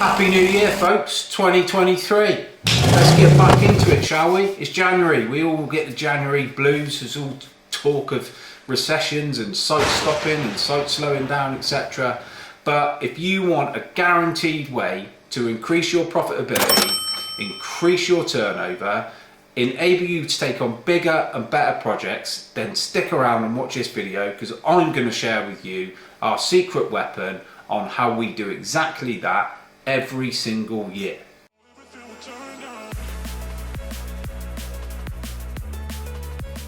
Happy New Year folks, 2023. Let's get back into it, shall we? It's January, we all get the January blues. There's all talk of recessions and sites stopping and sites slowing down, etc. But if you want a guaranteed way to increase your profitability, increase your turnover, enable you to take on bigger and better projects, then stick around and watch this video, because I'm going to share with you our secret weapon on how we do exactly that every single year.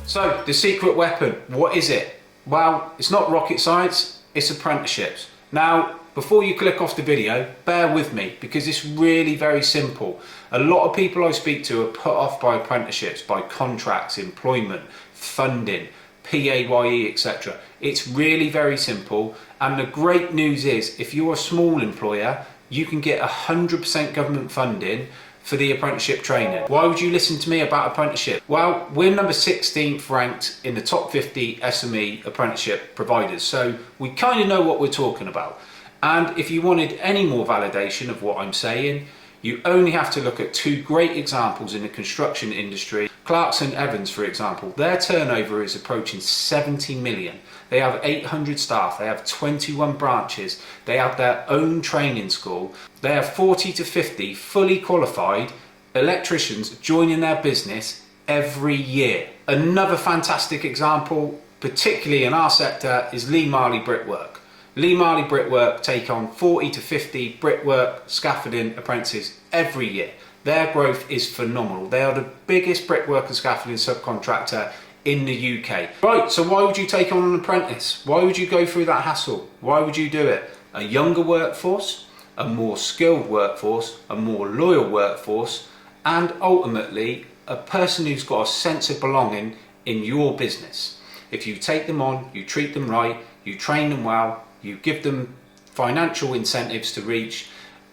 So the secret weapon, what is it? Well, it's not rocket science, it's apprenticeships. Now, before you click off the video, bear with me, because it's really very simple. A lot of people I speak to are put off by apprenticeships, by contracts, employment, funding, PAYE, etc. It's really very simple, and the great news is if you're a small employer, you can get 100% government funding for the apprenticeship training. Why would you listen to me about apprenticeship? Well, we're number 16th ranked in the top 50 SME apprenticeship providers, so we kind of know what we're talking about. And if you wanted any more validation of what I'm saying, you only have to look at two great examples in the construction industry. Clarkson Evans, for example, their turnover is approaching 70 million. They have 800 staff, they have 21 branches, they have their own training school, they have 40 to 50 fully qualified electricians joining their business every year. Another fantastic example, particularly in our sector, is Lee Marley Brickwork. Lee Marley Brickwork take on 40 to 50 brickwork, scaffolding apprentices every year. Their growth is phenomenal. They are the biggest brickwork and scaffolding subcontractor in the UK. Right, so why would you take on an apprentice? Why would you go through that hassle? Why would you do it? A younger workforce, a more skilled workforce, a more loyal workforce, and ultimately a person who's got a sense of belonging in your business. If you take them on, you treat them right, you train them well, you give them financial incentives to reach,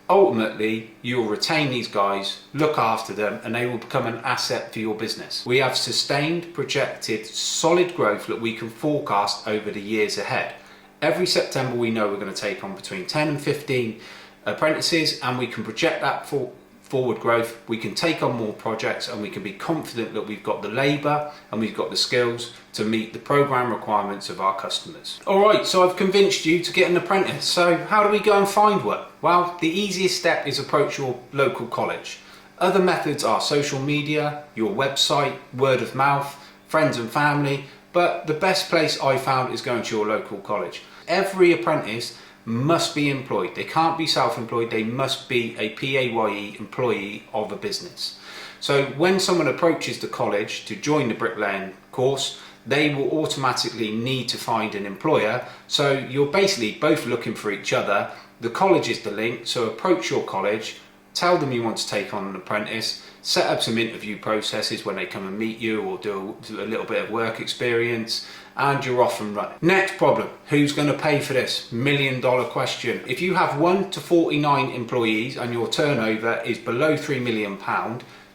ultimately you'll retain these guys, look after them, and they will become an asset for your business. We have sustained, projected, solid growth that we can forecast over the years ahead. Every September we know we're going to take on between 10 and 15 apprentices, and we can project that forward growth. We can take on more projects, and we can be confident that we've got the labour and we've got the skills to meet the programme requirements of our customers. Alright, so I've convinced you to get an apprentice. So how do we go and find one? Well, the easiest step is approach your local college. Other methods are social media, your website, word of mouth, friends and family, but the best place I found is going to your local college. Every apprentice must be employed. They can't be self-employed, they must be a PAYE employee of a business. So when someone approaches the college to join the bricklaying course, they will automatically need to find an employer. So you're basically both looking for each other. The college is the link, so approach your college, tell them you want to take on an apprentice, set up some interview processes when they come and meet you, or do a little bit of work experience, and you're off and running. Next problem, who's going to pay for this? $1 million question. If you have 1 to 49 employees and your turnover is below £3 million,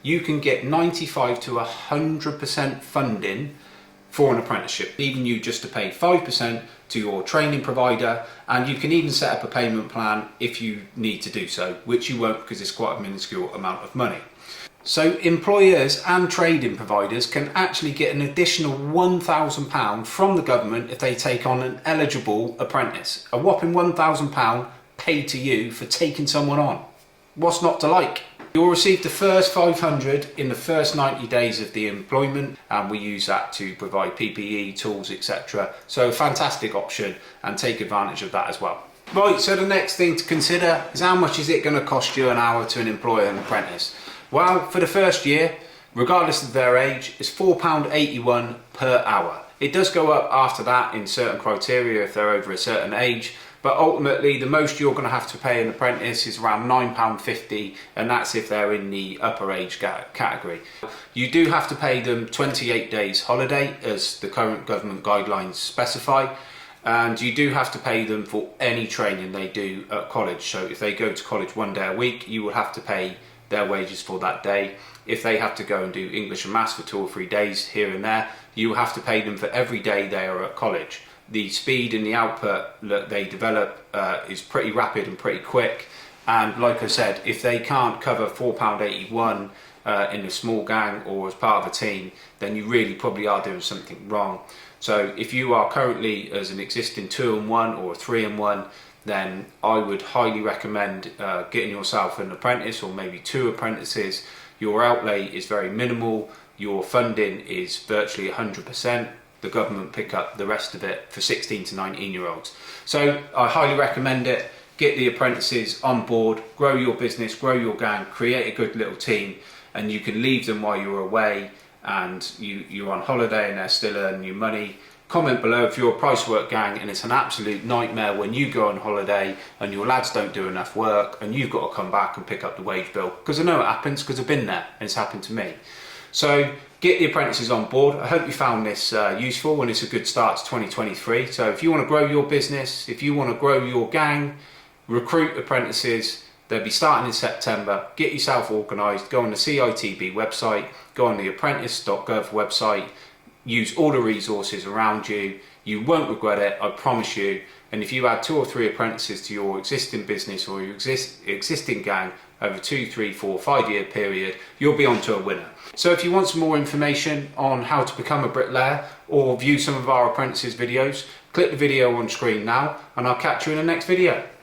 you can get 95 to 100% funding for an apprenticeship, leaving you just to pay 5% to your training provider, and you can even set up a payment plan if you need to do so, which you won't because it's quite a minuscule amount of money. So employers and trading providers can actually get an additional £1,000 from the government if they take on an eligible apprentice. A whopping £1,000 paid to you for taking someone on. What's not to like? You'll receive the first 500 in the first 90 days of the employment, and we use that to provide PPE, tools, etc. So a fantastic option, and take advantage of that as well. Right, so the next thing to consider is how much is it going to cost you an hour to employ an apprentice? Well, for the first year, regardless of their age, it's £4.81 per hour. It does go up after that in certain criteria if they're over a certain age, but ultimately the most you're going to have to pay an apprentice is around £9.50, and that's if they're in the upper age category. You do have to pay them 28 days holiday as the current government guidelines specify, and you do have to pay them for any training they do at college. So if they go to college 1 day a week, you will have to pay their wages for that day. If they have to go and do English and Maths for 2 or 3 days here and there, you have to pay them for every day they are at college. The speed and the output that they develop is pretty rapid and pretty quick, And like I said, if they can't cover £4.81 in a small gang or as part of a team, then you really probably are doing something wrong. So if you are currently as an existing 2-in-1 or a 3-in-1, then I would highly recommend getting yourself an apprentice or maybe 2 apprentices. Your outlay is very minimal, your funding is virtually 100%. The government pick up the rest of it for 16 to 19 year olds. So I highly recommend it. Get the apprentices on board, grow your business, grow your gang, create a good little team, and you can leave them while you're away and you're on holiday and they're still earning you money. Comment below if you're a price work gang and it's an absolute nightmare when you go on holiday and your lads don't do enough work and you've got to come back and pick up the wage bill. Because I know it happens, because I've been there and it's happened to me. So get the apprentices on board. I hope you found this useful and it's a good start to 2023. So if you want to grow your business, if you want to grow your gang, recruit apprentices. They'll be starting in September. Get yourself organised. Go on the CITB website. Go on the apprentice.gov website. Use all the resources around you. You won't regret it, I promise you. And if you add 2 or 3 apprentices to your existing business or your existing gang over 2, 3, 4, 5 year period, you'll be onto a winner. So if you want some more information on how to become a bricklayer or view some of our apprentices videos, click the video on screen now and I'll catch you in the next video.